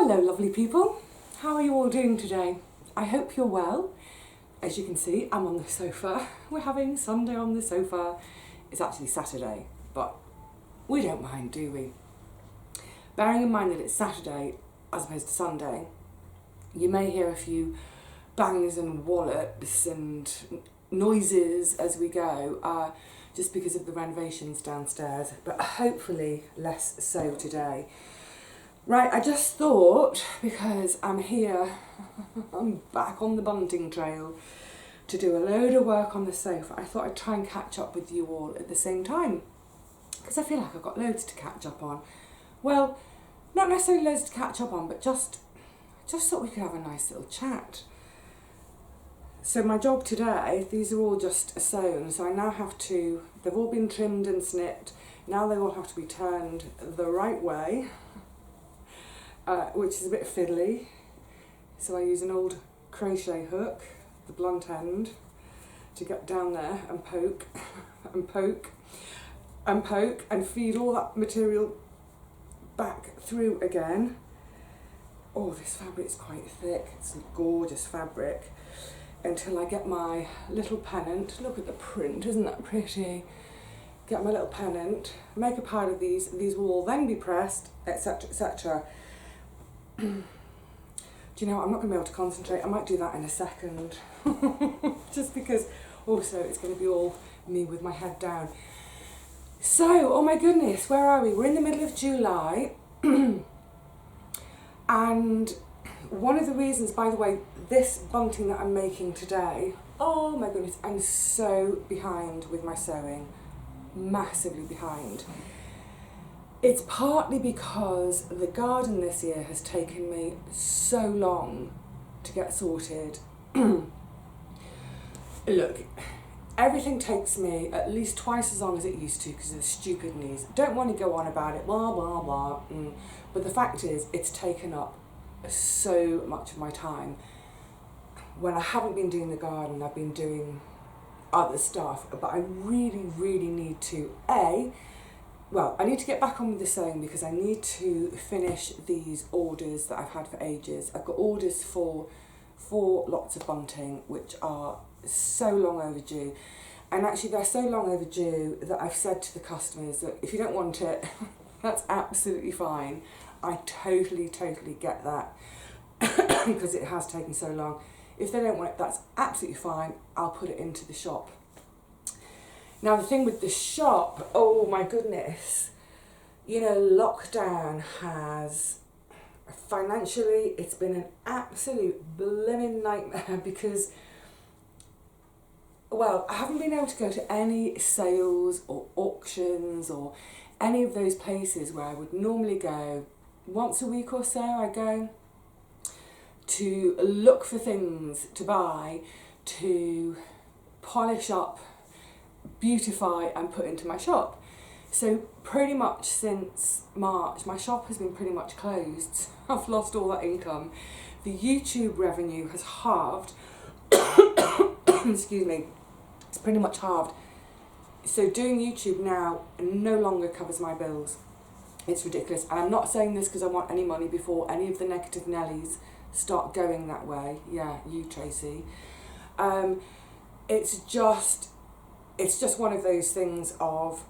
Hello lovely people, how are you all doing today? I hope you're well. As you can see, I'm on the sofa. We're having Sunday on the sofa. It's actually Saturday, but we don't mind, do we? Bearing in mind that it's Saturday as opposed to Sunday, you may hear a few bangs and wallops and noises as we go, just because of the renovations downstairs, but hopefully less so today. Right, I just thought, because I'm here, I'm back on the bunting trail to do a load of work on the sofa, I thought I'd try and catch up with you all at the same time, because I feel like I've got loads to catch up on. Well, not necessarily loads to catch up on, but just thought we could have a nice little chat. So my job today, these are all just sewn, so I now have to, they've all been trimmed and snipped, now they all have to be turned the right way. Which is a bit fiddly, so I use an old crochet hook, the blunt end, to get down there and poke and poke and poke and feed all that material back through again. Oh, this fabric's quite thick, it's a gorgeous fabric, until I get my little pennant. Look at the print, isn't that pretty? Get my little pennant, make a pile of these will all then be pressed, etc, etc. Do you know what? I'm not going to be able to concentrate. I might do that in a second. Just because also it's going to be all me with my head down. So, oh my goodness, where are we? We're in the middle of July. And one of the reasons, by the way, this bunting that I'm making today, oh my goodness, I'm so behind with my sewing. Massively behind. It's partly because the garden this year has taken me so long to get sorted. Look, everything takes me at least twice as long as it used to because of the stupid knees. Don't want to go on about it, blah, blah, blah. But the fact is, it's taken up so much of my time. When I haven't been doing the garden, I've been doing other stuff, but I really, really need to, I need to get back on with the sewing because I need to finish these orders that I've had for ages. I've got orders for 4 lots of bunting, which are so long overdue. And actually they're so long overdue that I've said to the customers that if you don't want it, that's absolutely fine. I totally get that because it has taken so long. If they don't want it, that's absolutely fine. I'll put it into the shop. Now the thing with the shop, oh my goodness, you know, lockdown has, financially, it's been an absolute blimmin' nightmare because, well, I haven't been able to go to any sales or auctions or any of those places where I would normally go once a week or so. I go to look for things to buy, to polish up, beautify and put into my shop. So pretty much since March my shop has been pretty much closed. I've lost all that income. The YouTube revenue has halved. Excuse me, it's pretty much halved. So doing YouTube now no longer covers my bills. It's ridiculous, and I'm not saying this because I want any money before any of the negative Nellies start going that way. Yeah, you Tracy. It's just one of those things of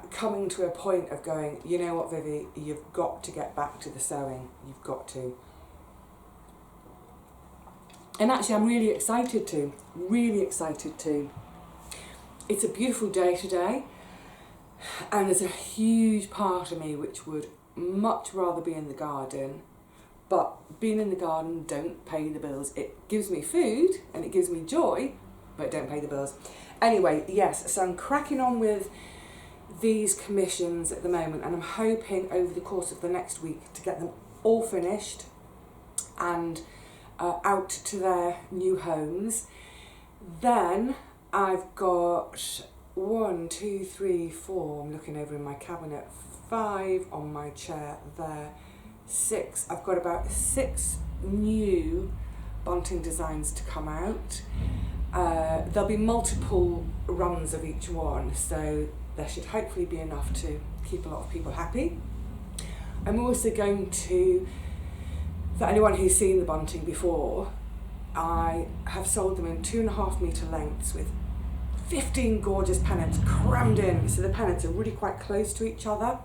coming to a point of going, you know what, Vivi, you've got to get back to the sewing. You've got to. And actually, I'm really excited to. It's a beautiful day today, and there's a huge part of me which would much rather be in the garden, but being in the garden don't pay the bills. It gives me food and it gives me joy, but it don't pay the bills. Anyway, yes, so I'm cracking on with these commissions at the moment, and I'm hoping over the course of the next week to get them all finished and out to their new homes. Then I've got 1, 2, 3, 4, I'm looking over in my cabinet, 5 on my chair there, 6. I've got about 6 new bunting designs to come out. There'll be multiple runs of each one, so there should hopefully be enough to keep a lot of people happy. I'm also going to For anyone who's seen the bunting before, I have sold them in 2.5 metre lengths with 15 gorgeous pennants crammed in, so the pennants are really quite close to each other.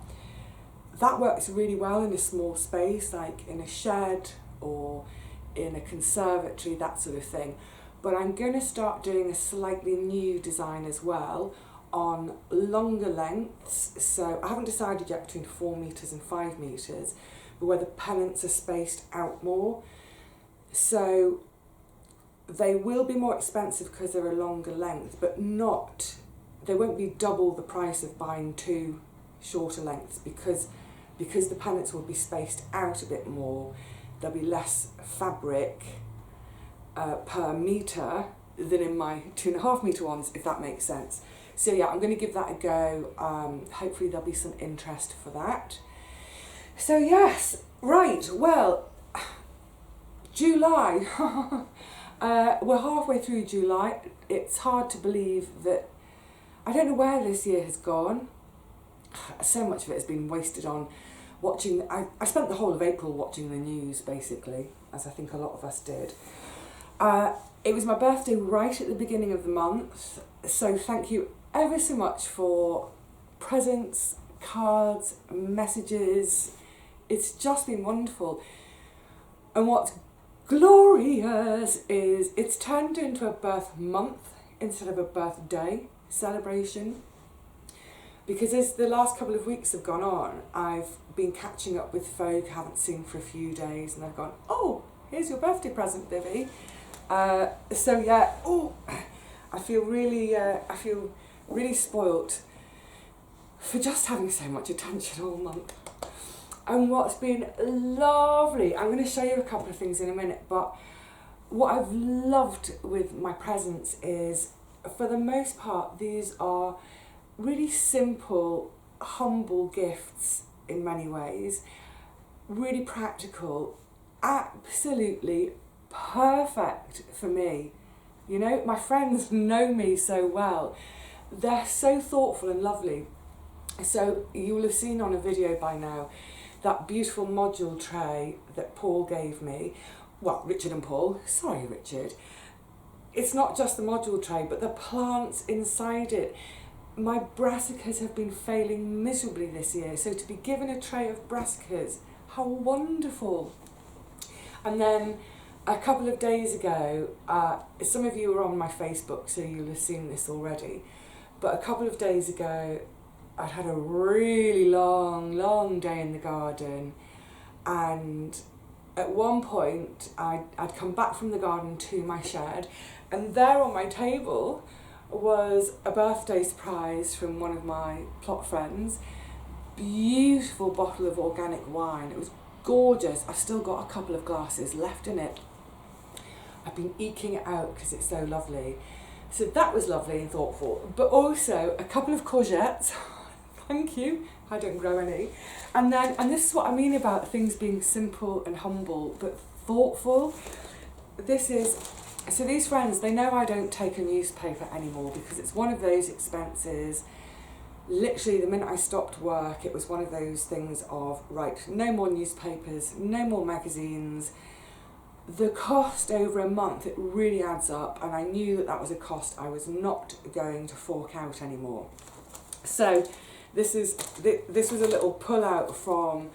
That works really well in a small space, like in a shed or in a conservatory, that sort of thing. But I'm going to start doing a slightly new design as well on longer lengths. So I haven't decided yet between 4 metres and 5 metres, but where the pennants are spaced out more. So they will be more expensive because they're a longer length, but they won't be double the price of buying 2 shorter lengths because the pennants will be spaced out a bit more. There'll be less fabric per metre than in my 2.5 metre ones, if that makes sense. So yeah, I'm going to give that a go. Hopefully there'll be some interest for that. So yes, right, well, July. We're halfway through July. It's hard to believe that, I don't know where this year has gone. So much of it has been wasted on watching. I spent the whole of April watching the news, basically, as I think a lot of us did. It was my birthday right at the beginning of the month, so thank you ever so much for presents, cards, messages. It's just been wonderful. And what's glorious is it's turned into a birth month instead of a birthday celebration. Because as the last couple of weeks have gone on, I've been catching up with folk I haven't seen for a few days, and I've gone, oh, here's your birthday present, Vivi. So yeah, oh, I feel really spoilt for just having so much attention all month. And what's been lovely, I'm going to show you a couple of things in a minute, but what I've loved with my presents is, for the most part, these are really simple, humble gifts in many ways, really practical, absolutely perfect for me. You know, my friends know me so well. They're so thoughtful and lovely. So you will have seen on a video by now that beautiful module tray that Paul gave me. Well, Richard and Paul, sorry Richard. It's not just the module tray, but the plants inside it. My brassicas have been failing miserably this year, so to be given a tray of brassicas, how wonderful. And then a couple of days ago, some of you are on my Facebook, so you'll have seen this already, but a couple of days ago, I'd had a really long day in the garden, and at one point I'd come back from the garden to my shed, and there on my table was a birthday surprise from one of my plot friends. Beautiful bottle of organic wine. It was gorgeous. I've still got a couple of glasses left in it. I've been eking it out because it's so lovely. So that was lovely and thoughtful. But also a couple of courgettes. Thank you. I don't grow any. And this is what I mean about things being simple and humble, but thoughtful. So these friends, they know I don't take a newspaper anymore because it's one of those expenses. Literally the minute I stopped work, it was one of those things of, right, no more newspapers, no more magazines. The cost over a month, it really adds up, and I knew that was a cost I was not going to fork out anymore. So this was a little pull out from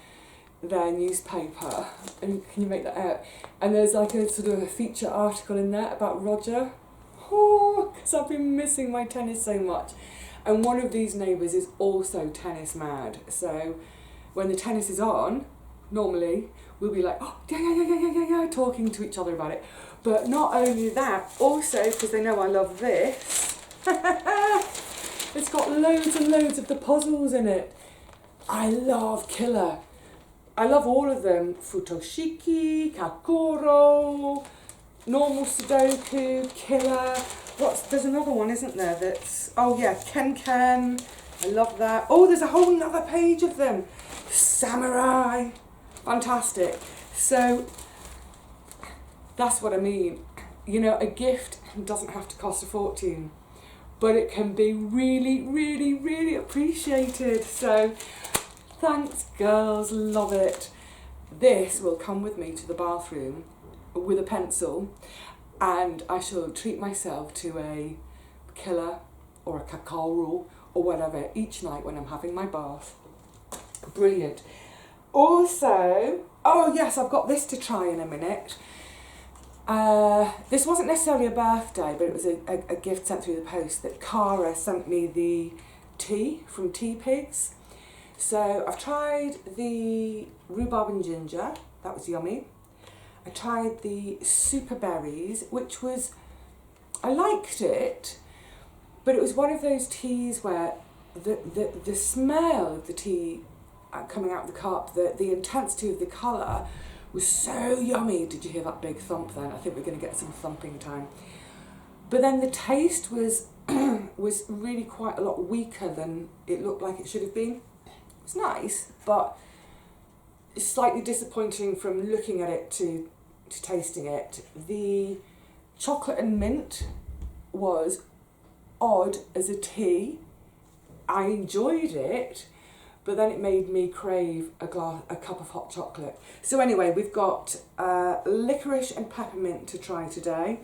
their newspaper, and can you make that out? And there's like a sort of a feature article in there about Roger. Oh, because I've been missing my tennis so much. And one of these neighbours is also tennis mad. So when the tennis is on, normally we'll be like, oh, yeah, talking to each other about it. But not only that, also because they know I love this, it's got loads and loads of the puzzles in it. I love Killer. I love all of them. Futoshiki, Kakoro, normal Sudoku, Killer. There's another one, isn't there, that's, oh yeah, Ken. I love that. Oh, there's a whole nother page of them. Samurai. Fantastic. So that's what I mean. You know, a gift doesn't have to cost a fortune, but it can be really, really, really appreciated. So thanks, girls, love it. this will come with me to the bathroom with a pencil, and I shall treat myself to a killer or a cacao roll or whatever each night when I'm having my bath. Brilliant. Also, oh yes, I've got this to try in a minute. This wasn't necessarily a birthday, but it was a gift sent through the post that Cara sent me the tea from Tea Pigs. So I've tried the rhubarb and ginger, that was yummy. I tried the super berries, which was, I liked it, but it was one of those teas where the smell of the tea coming out of the cup, the intensity of the colour was so yummy. Did you hear that big thump then? I think we're going to get some thumping time. But then the taste was was really quite a lot weaker than it looked like it should have been. It was nice, but it's slightly disappointing from looking at it to tasting it. The chocolate and mint was odd as a tea. I enjoyed it, but then it made me crave a cup of hot chocolate. So anyway, we've got licorice and peppermint to try today.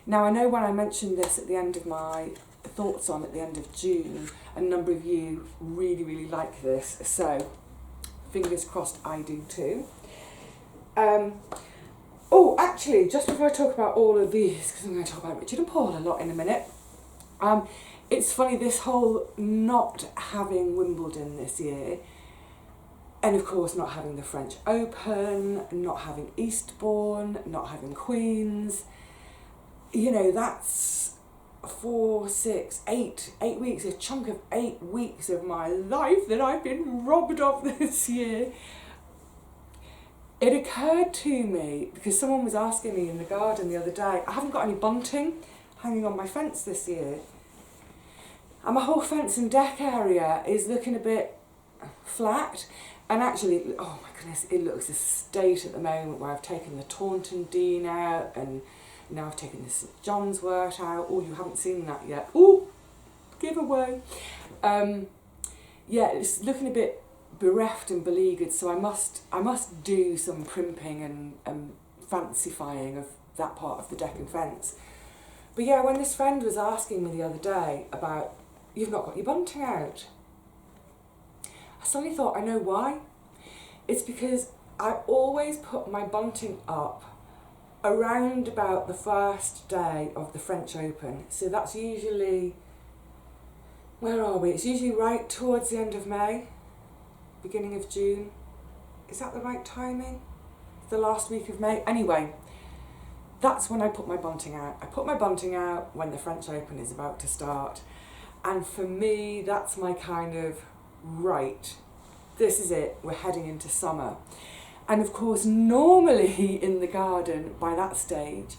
Now I know when I mentioned this at the end of my thoughts on at the end of June, a number of you really, really like this. So fingers crossed I do too. Oh, actually, just before I talk about all of these, because I'm going to talk about Richard and Paul a lot in a minute, it's funny, this whole not having Wimbledon this year, and of course not having the French Open, not having Eastbourne, not having Queen's, you know, that's 4, 6, 8 weeks, a chunk of 8 weeks of my life that I've been robbed of this year. It occurred to me, because someone was asking me in the garden the other day, I haven't got any bunting hanging on my fence this year. And my whole fence and deck area is looking a bit flat. And actually, oh my goodness, it looks a state at the moment where I've taken the Taunton Dean out and now I've taken the St John's wort out. Oh, you haven't seen that yet. Oh, giveaway. Yeah, it's looking a bit bereft and beleaguered, so I must do some primping and fancifying of that part of the deck and fence. But yeah, when this friend was asking me the other day about, you've not got your bunting out, I suddenly thought, I know why. It's because I always put my bunting up around about the first day of the French Open. So that's usually, where are we? It's usually right towards the end of May, beginning of June. Is that the right timing? The last week of May? Anyway, that's when I put my bunting out. I put my bunting out when the French Open is about to start. And for me, that's my kind of, right, this is it, we're heading into summer. And of course, normally in the garden by that stage,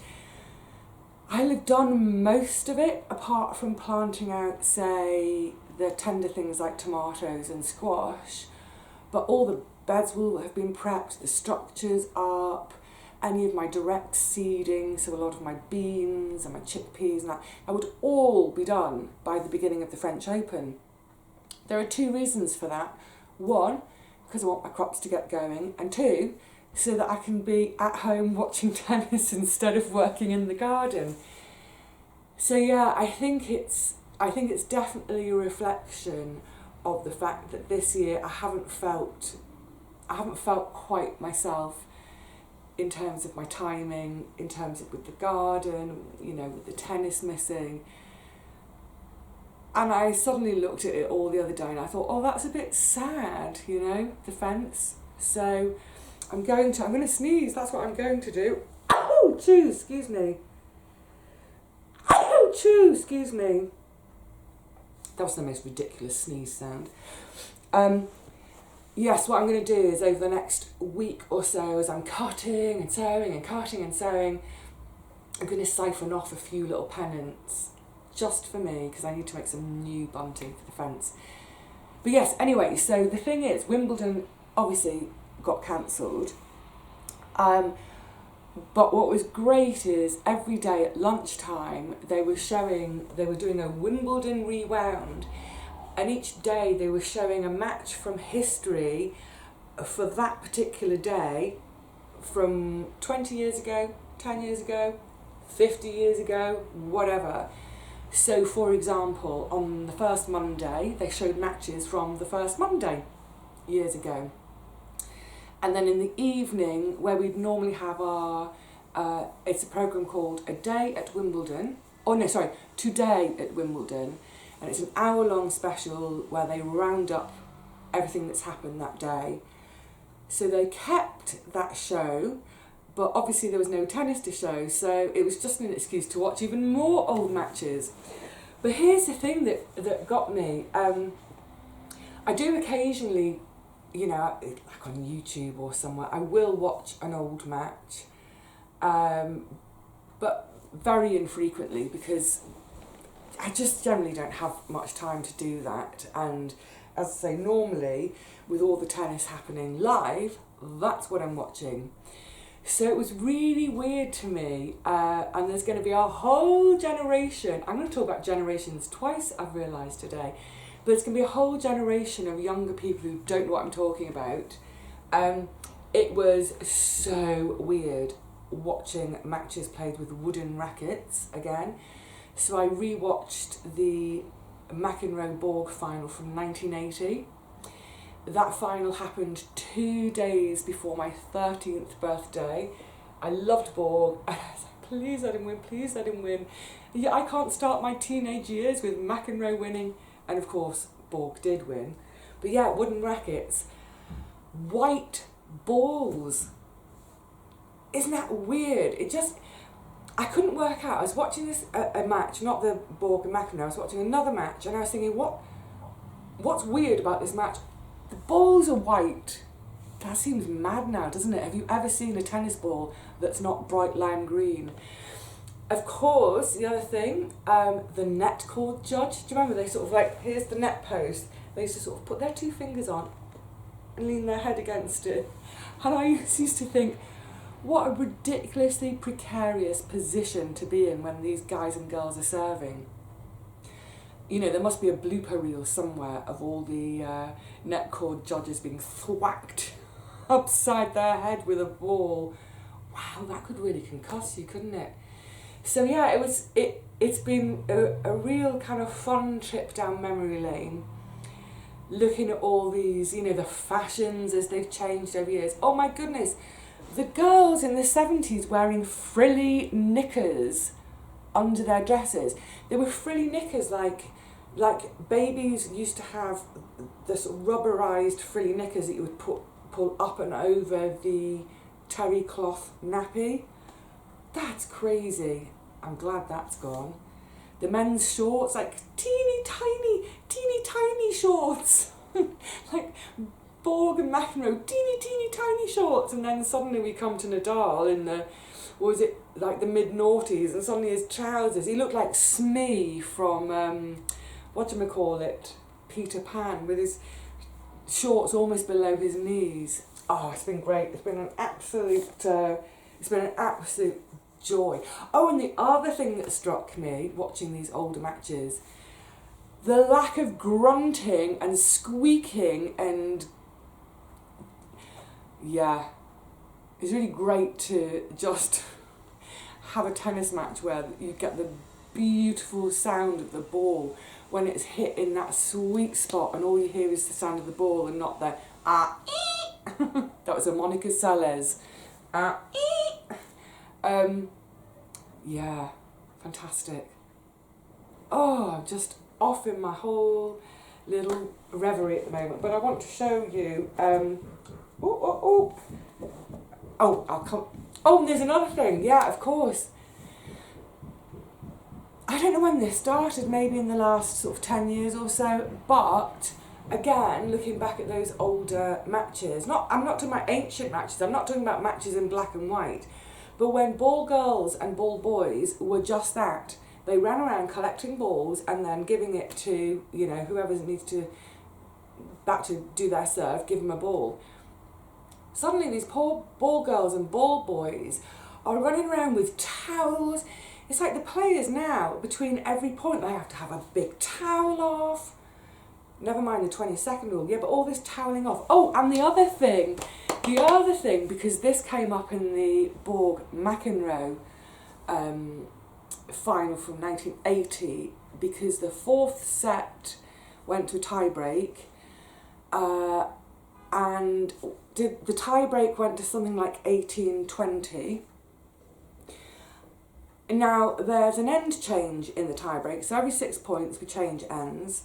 I'll have done most of it apart from planting out, say, the tender things like tomatoes and squash. But all the beds will have been prepped, the structure's up, any of my direct seeding, so a lot of my beans and my chickpeas and that would all be done by the beginning of the French Open. There are 2 reasons for that. 1, because I want my crops to get going, and 2, so that I can be at home watching tennis instead of working in the garden. So yeah, I think it's definitely a reflection of the fact that this year I haven't felt quite myself in terms of my timing, in terms of with the garden, you know, with the tennis missing. And I suddenly looked at it all the other day and I thought, oh, that's a bit sad, you know, the fence. So I'm going to sneeze, that's what I'm going to do. Oh, chew, excuse me. Oh, chew, excuse me. That was the most ridiculous sneeze sound. Yes, what I'm going to do is over the next week or so, as I'm cutting and sewing and cutting and sewing, I'm going to siphon off a few little pennants just for me, because I need to make some new bunting for the fence. But yes, anyway, so the thing is, Wimbledon obviously got cancelled. But what was great is every day at lunchtime they were doing a Wimbledon rewound, and each day they were showing a match from history for that particular day from 20 years ago, 10 years ago, 50 years ago, whatever. So for example, on the first Monday, they showed matches from the first Monday years ago. And then in the evening, where we'd normally have our, it's a programme called A Day at Wimbledon, Today at Wimbledon, and it's an hour-long special where they round up everything that's happened that day. So they kept that show, but obviously there was no tennis to show, so it was just an excuse to watch even more old matches. But here's the thing that got me. I do occasionally, you know, like on YouTube or somewhere, I will watch an old match, but very infrequently, because I just generally don't have much time to do that. And as I say, normally with all the tennis happening live, that's what I'm watching. So it was really weird to me, and there's going to be a whole generation, I'm going to talk about generations twice, I've realised today, but it's going to be a whole generation of younger people who don't know what I'm talking about. It was so weird watching matches played with wooden rackets again. So I rewatched the McEnroe-Borg final from 1980. That final happened 2 days before my 13th birthday. I loved Borg. I was like, please let him win, please let him win. Yeah, I can't start my teenage years with McEnroe winning. And of course, Borg did win. But yeah, wooden rackets. White balls. Isn't that weird? I couldn't work out. I was watching a match, not the Borg and McEnroe, I was watching another match, and I was thinking, what's weird about this match? The balls are white. That seems mad now, doesn't it? Have you ever seen a tennis ball that's not bright lime green? Of course, the other thing, the net cord judge. Do you remember they sort of like, here's the net post. They used to sort of put their 2 fingers on and lean their head against it. And I used to think, what a ridiculously precarious position to be in when these guys and girls are serving. You know, there must be a blooper reel somewhere of all the net cord judges being thwacked upside their head with a ball. Wow, that could really concuss you, couldn't it? So yeah, it's been a real kind of fun trip down memory lane, looking at all these, you know, the fashions as they've changed over years. Oh my goodness, the girls in the 70s wearing frilly knickers under their dresses. They were frilly knickers like babies used to have this rubberized frilly knickers that you would pull up and over the terry cloth nappy. That's crazy. I'm glad that's gone. The men's shorts, like teeny tiny shorts. Like Borg and McEnroe, teeny tiny shorts, and then suddenly we come to Nadal in the, what was it, like the mid-noughties, and suddenly his trousers, he looked like Smee from, Peter Pan, with his shorts almost below his knees. Oh, it's been great. It's been an absolute joy. Oh, and the other thing that struck me watching these older matches, the lack of grunting and squeaking, and yeah, it's really great to just have a tennis match where you get the beautiful sound of the ball when it's hit in that sweet spot, and all you hear is the sound of the ball and not the that was a Monica Seles. Yeah, fantastic. Oh, I'm just off in my whole little reverie at the moment, but I want to show you, I'll come, and there's another thing, yeah, of course. I don't know when this started, maybe in the last sort of 10 years or so, but again, looking back at those older matches, I'm not talking about ancient matches, I'm not talking about matches in black and white, but when ball girls and ball boys were just that, they ran around collecting balls and then giving it to, you know, whoever needs to do their serve, give them a ball. Suddenly these poor ball girls and ball boys are running around with towels. It's like the players now, between every point, they have to have a big towel off. Never mind the 20-second rule. Yeah, but all this toweling off. Oh, and the other thing, because this came up in the Borg McEnroe final from 1980, because the fourth set went to a tie-break, and the tie-break went to something like 18-20. Now, there's an end change in the tie-break, so every 6 points we change ends.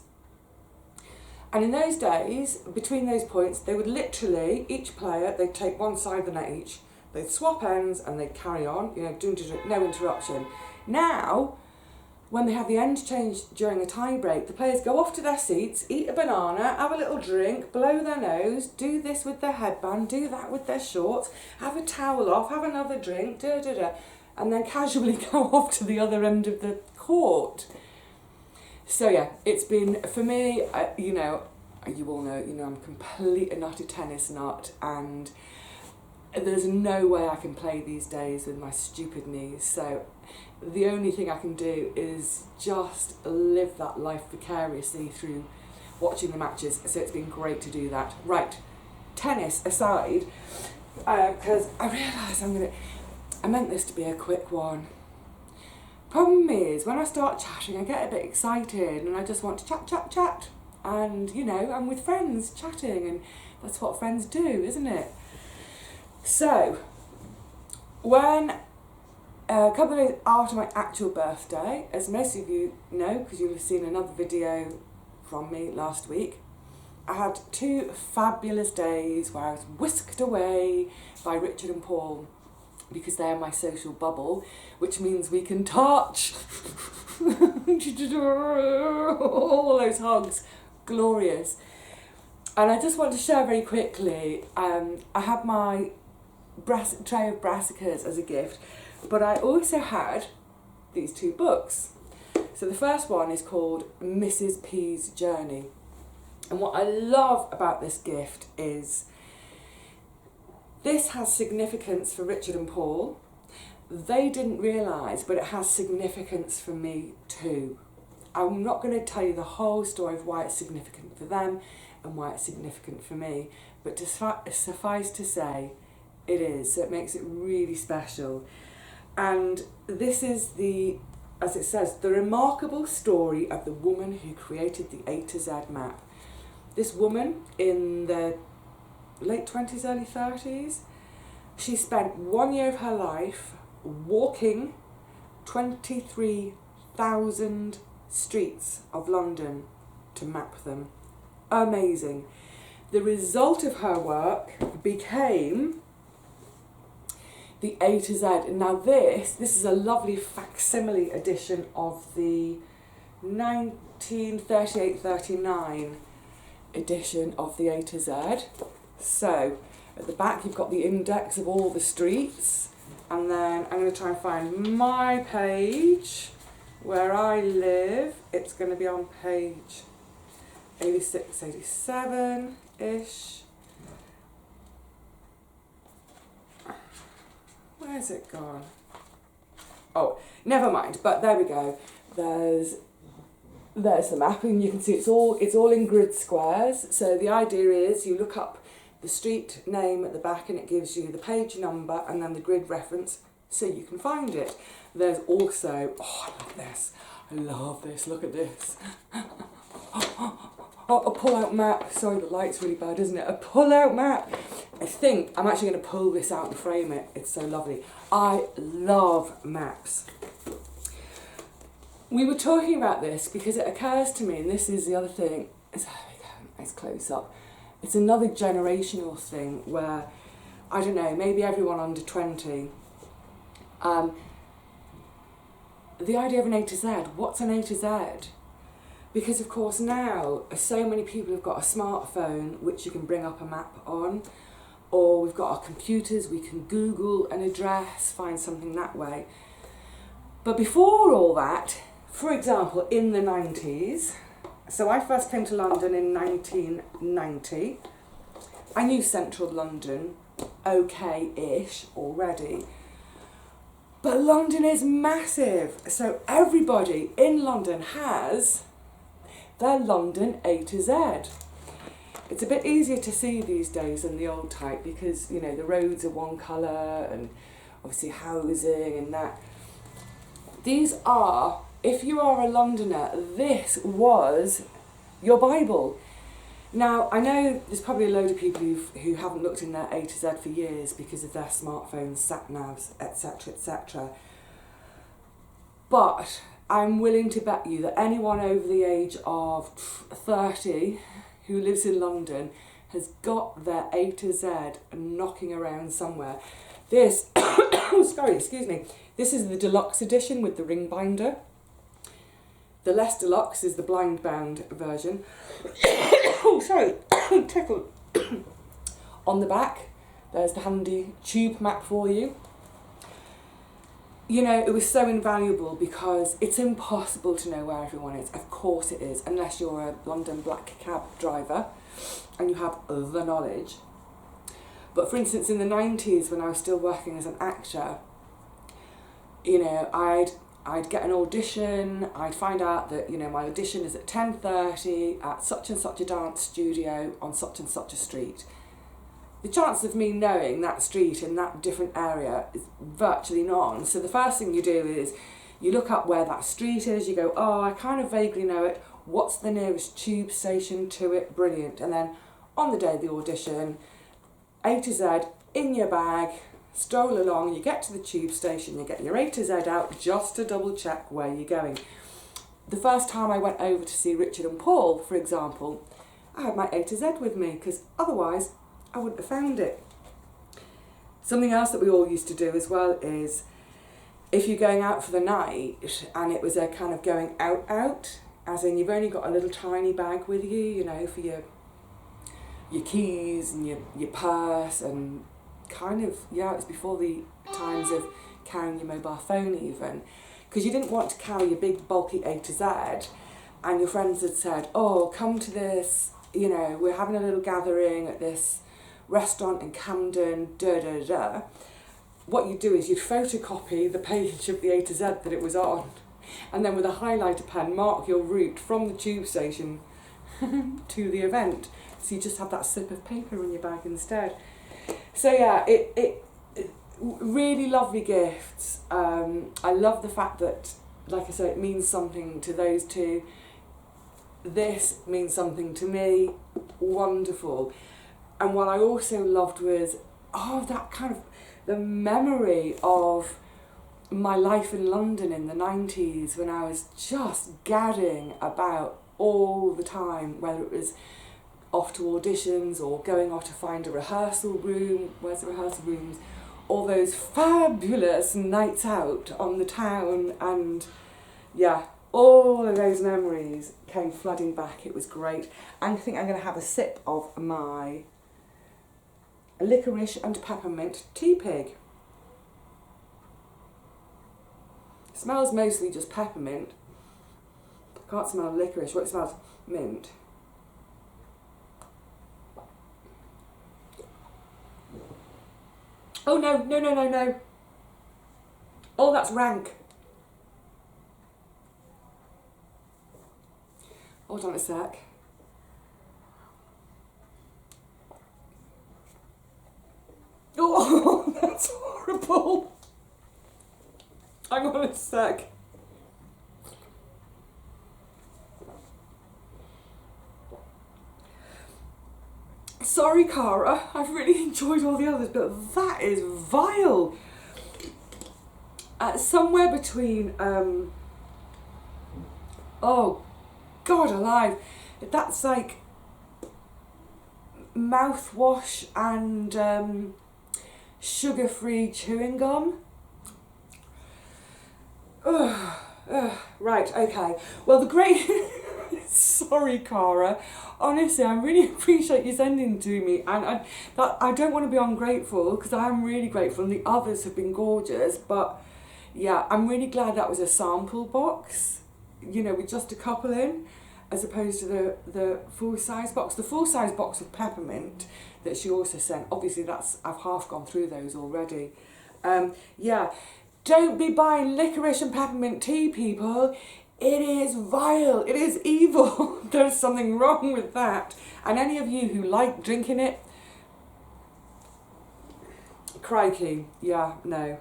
And in those days, between those points, they would literally, each player, they'd take one side of the net each, they'd swap ends and they'd carry on, no interruption. Now, when they have the end change during a tie-break, the players go off to their seats, eat a banana, have a little drink, blow their nose, do this with their headband, do that with their shorts, have a towel off, have another drink, and then casually go off to the other end of the court. So yeah, it's been, for me, you all know, I'm complete and utter tennis nut, and there's no way I can play these days with my stupid knees. So the only thing I can do is just live that life vicariously through watching the matches. So it's been great to do that. Right, tennis aside, because I realise I meant this to be a quick one. Problem is, when I start chatting, I get a bit excited and I just want to chat. And, I'm with friends chatting, and that's what friends do, isn't it? So, when a couple of days after my actual birthday, as most of you know, because you'll have seen another video from me last week, I had 2 fabulous days where I was whisked away by Richard and Paul, because they're my social bubble, which means we can touch. All those hugs, glorious. And I just want to share very quickly, I had my tray of brassicas as a gift, but I also had these 2 books. So the first one is called Mrs. P's Journey. And what I love about this gift is this has significance for Richard and Paul. They didn't realise, but it has significance for me too. I'm not going to tell you the whole story of why it's significant for them and why it's significant for me, but to suffice to say, it is. So it makes it really special. And this is as it says, the remarkable story of the woman who created the A to Z map. This woman in the late 20s, early 30s, she spent 1 year of her life walking 23,000 streets of London to map them. Amazing. The result of her work became the A to Z. Now this is a lovely facsimile edition of the 1938-39 edition of the A to Z. So at the back you've got the index of all the streets, and then I'm going to try and find my page where I live. It's going to be on page 86, 87-ish. Where's it gone? Oh, never mind, but there we go. There's the mapping. You can see it's all in grid squares. So the idea is you look up the street name at the back and it gives you the page number and then the grid reference so you can find it. There's also, I love this, look at this. A pull-out map. Sorry, the light's really bad, isn't it? A pull-out map. I think I'm actually going to pull this out and frame it. It's so lovely. I love maps. We were talking about this because it occurs to me, and this is the other thing. There we go, nice close up. It's another generational thing where, I don't know, maybe everyone under 20, the idea of an A to Z, what's an A to Z? Because of course now, so many people have got a smartphone which you can bring up a map on, or we've got our computers, we can Google an address, find something that way. But before all that, for example, in the 90s, so I first came to London in 1990. I knew central London okay-ish already. But London is massive. So everybody in London has They're London A to Z. It's a bit easier to see these days than the old type because, you know, the roads are one colour and obviously housing and that. These are, if you are a Londoner, this was your Bible. Now, I know there's probably a load of people who haven't looked in their A to Z for years because of their smartphones, sat-navs, etc, etc. But I'm willing to bet you that anyone over the age of 30 who lives in London has got their A to Z knocking around somewhere. This, sorry, excuse me, this is the deluxe edition with the ring binder. The less deluxe is the blind bound version. Oh, sorry, tickled. On the back, there's the handy tube map for you. You know, it was so invaluable because it's impossible to know where everyone is. Of course it is, unless you're a London black cab driver and you have the knowledge. But for instance, in the 90s, when I was still working as an actor, you know, I'd get an audition, I'd find out that, you know, my audition is at 10:30 at such and such a dance studio on such and such a street. The chance of me knowing that street in that different area is virtually none. So the first thing you do is you look up where that street is, you go, oh, I kind of vaguely know it, what's the nearest tube station to it, brilliant. And then on the day of the audition, A to Z in your bag, stroll along, you get to the tube station, you get your A to Z out just to double check where you're going. The first time I went over to see Richard and Paul, for example, I had my A to Z with me because otherwise I wouldn't have found it. Something else that we all used to do as well is if you're going out for the night and it was a kind of going out, as in you've only got a little tiny bag with you, you know, for your keys and your purse and kind of, yeah, it's before the times of carrying your mobile phone even, because you didn't want to carry your big bulky A to Z and your friends had said, oh, come to this, you know, we're having a little gathering at this restaurant in Camden, what you'd do is you'd photocopy the page of the A to Z that it was on and then with a highlighter pen mark your route from the tube station to the event. So you just have that slip of paper in your bag instead. So yeah, it really lovely gifts. I love the fact that, like I said, it means something to those two. This means something to me. Wonderful. And what I also loved was, that kind of, the memory of my life in London in the 90s when I was just gadding about all the time, whether it was off to auditions or going off to find a rehearsal room, where's the rehearsal rooms, all those fabulous nights out on the town, and yeah, all of those memories came flooding back. It was great. I think I'm going to have a sip of my licorice and peppermint tea pig. It smells mostly just peppermint. Can't smell licorice, but it smells mint. Oh no. Oh, that's rank. Hold on a sec. Oh, that's horrible. Hang on a sec. Sorry, Cara, I've really enjoyed all the others, but that is vile. Somewhere between, oh, God alive, that's like mouthwash and sugar-free chewing gum. Right, okay. Well, the great... Sorry, Cara. Honestly, I really appreciate you sending to me, and I don't want to be ungrateful because I am really grateful, and the others have been gorgeous. But yeah, I'm really glad that was a sample box, you know, with just a couple in, as opposed to the full-size box. The full-size box of peppermint that she also sent. Obviously, I've half gone through those already. Yeah, don't be buying licorice and peppermint tea, people. It is vile, it is evil. There's something wrong with that. And any of you who like drinking it, crikey, yeah, no.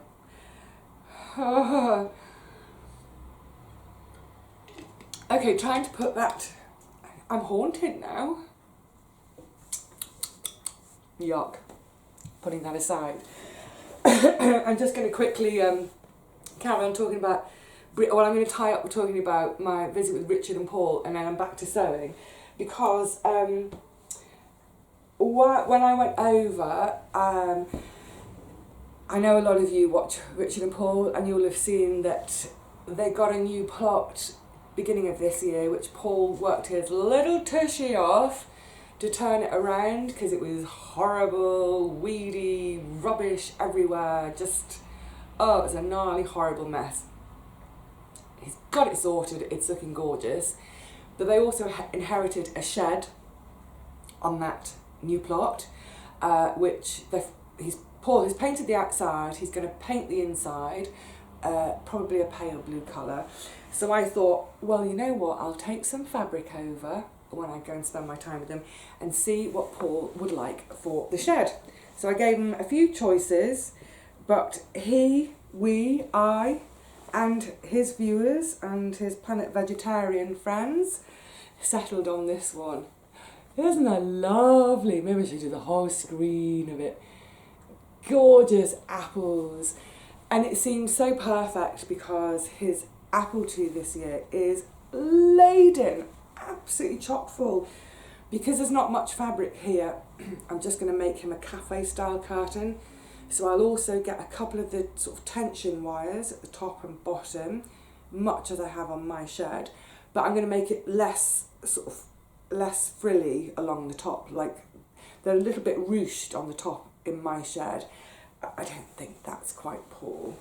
Okay, trying to put that, I'm haunted now. Yuck. Putting that aside. I'm just going to quickly carry on talking about, well, I'm going to tie up with talking about my visit with Richard and Paul, and then I'm back to sewing, because when I went over, I know a lot of you watch Richard and Paul, and you'll have seen that they got a new plot beginning of this year, which Paul worked his little tushy off to turn it around, because it was horrible, weedy, rubbish everywhere, just, oh, it was a gnarly, horrible mess. He's got it sorted, it's looking gorgeous, but they also inherited a shed on that new plot, which Paul has painted the outside, he's going to paint the inside, probably a pale blue colour. So I thought, well, you know what, I'll take some fabric over when I go and spend my time with him and see what Paul would like for the shed. So I gave him a few choices, but I, and his viewers and his Planet Vegetarian friends settled on this one. Isn't that lovely? Maybe I should do the whole screen of it. Gorgeous apples. And it seems so perfect because his apple tree this year is laden, absolutely chock full. Because there's not much fabric here, I'm just going to make him a cafe style curtain. So I'll also get a couple of the sort of tension wires at the top and bottom, much as I have on my shed, but I'm going to make it less frilly along the top, like they're a little bit ruched on the top in my shed. I don't think that's quite Paul.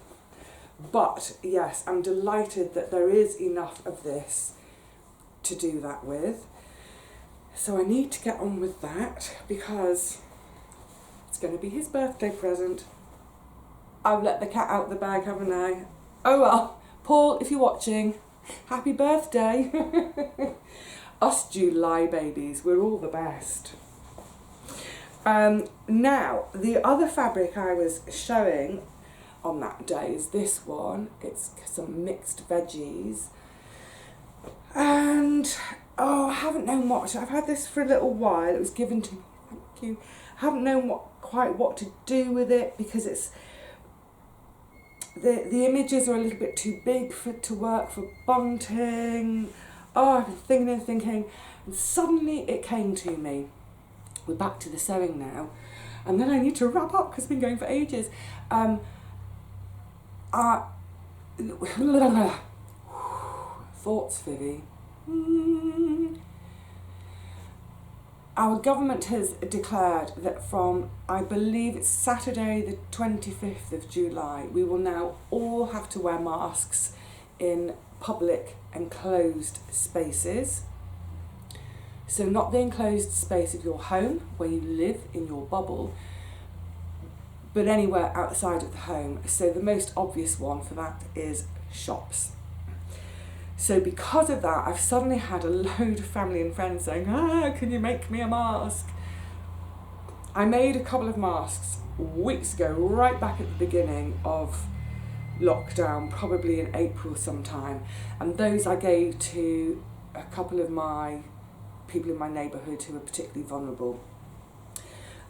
But yes, I'm delighted that there is enough of this to do that with. So I need to get on with that because it's going to be his birthday present. I've let the cat out the bag, haven't I? Oh well, Paul, if you're watching, happy birthday. Us July babies, we're all the best. Now, the other fabric I was showing on that day is this one. It's some mixed veggies. And, oh, I haven't known what, I've had this for a little while. It was given to me, thank you. I haven't known quite what to do with it because it's, the images are a little bit too big to work for bunting. Oh, I've been thinking, and suddenly it came to me. We're back to the sewing now, and then I need to wrap up because it's been going for ages. Thoughts, Vivi. Our government has declared that from, I believe it's Saturday the 25th of July, we will now all have to wear masks in public enclosed spaces. So not the enclosed space of your home, where you live in your bubble, but anywhere outside of the home. So the most obvious one for that is shops. So because of that, I've suddenly had a load of family and friends saying, can you make me a mask? I made a couple of masks weeks ago, right back at the beginning of lockdown, probably in April sometime. And those I gave to a couple of my people in my neighbourhood who were particularly vulnerable.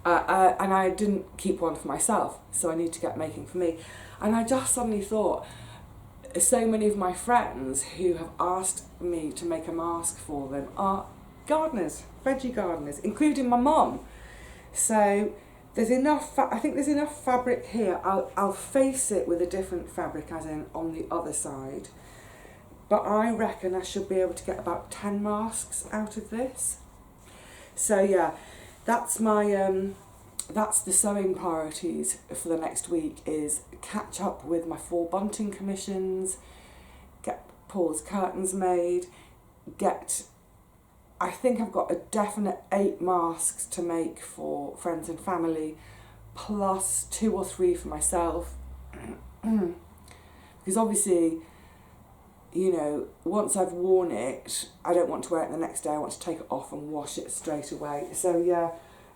And I didn't keep one for myself, so I need to get making for me. And I just suddenly thought, so many of my friends who have asked me to make a mask for them are gardeners, veggie gardeners, including my mum. So there's enough, I think there's enough fabric here. I'll face it with a different fabric, as in on the other side. But I reckon I should be able to get about 10 masks out of this. So yeah, that's my, that's the sewing priorities for the next week, is catch up with my 4 bunting commissions, get Paul's curtains made, I think I've got a definite 8 masks to make for friends and family, plus 2 or 3 for myself. Because obviously, you know, once I've worn it, I don't want to wear it the next day. I want to take it off and wash it straight away. So yeah,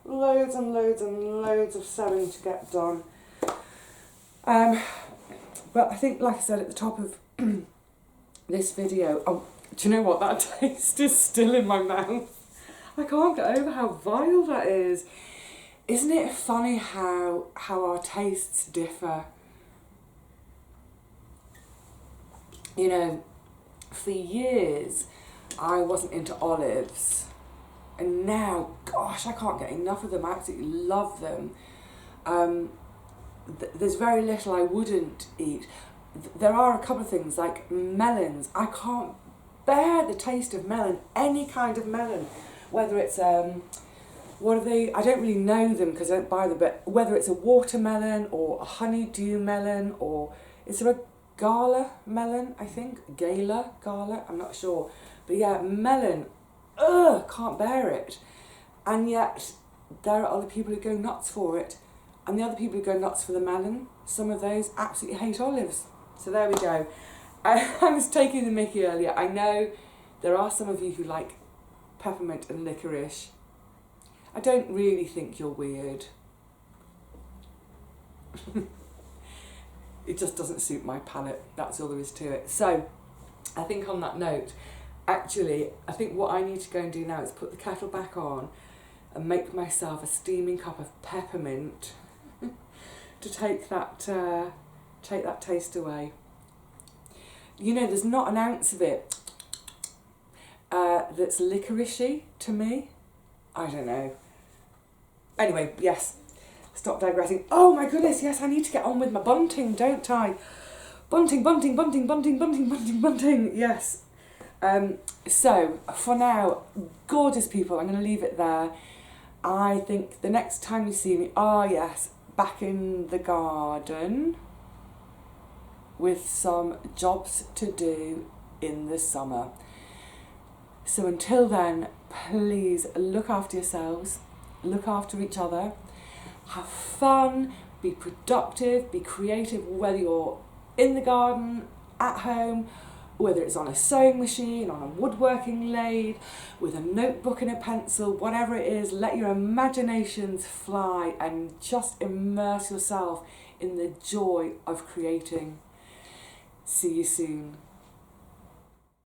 loads and loads and loads of sewing to get done. But I think, like I said at the top of this video, oh, do you know what? That taste is still in my mouth. I can't get over how vile that is. Isn't it funny how our tastes differ? You know, for years I wasn't into olives, and now, gosh, I can't get enough of them. I absolutely love them. There's very little I wouldn't eat. There are a couple of things like melons. I can't bear the taste of melon, any kind of melon, whether it's what are they? I don't really know them because I don't buy them, but whether it's a watermelon or a honeydew melon, or is there a gala melon, I think? Gala, I'm not sure. But yeah, melon, can't bear it. And yet, there are other people who go nuts for it. And the other people who go nuts for the melon, some of those absolutely hate olives. So there we go. I was taking the mickey earlier. I know there are some of you who like peppermint and licorice. I don't really think you're weird. It just doesn't suit my palate. That's all there is to it. So I think on that note, actually, I think what I need to go and do now is put the kettle back on and make myself a steaming cup of peppermint to take that taste away. You know, there's not an ounce of it that's licoricey to me. I don't know. Anyway, yes, stop digressing. Oh my goodness, yes, I need to get on with my bunting, don't I? Bunting, yes. So, for now, gorgeous people, I'm going to leave it there. I think the next time you see me, yes, back in the garden with some jobs to do in the summer. So until then, please look after yourselves, look after each other, have fun, be productive, be creative, whether you're in the garden, at home, whether it's on a sewing machine, on a woodworking lathe, with a notebook and a pencil, whatever it is, let your imaginations fly and just immerse yourself in the joy of creating. See you soon.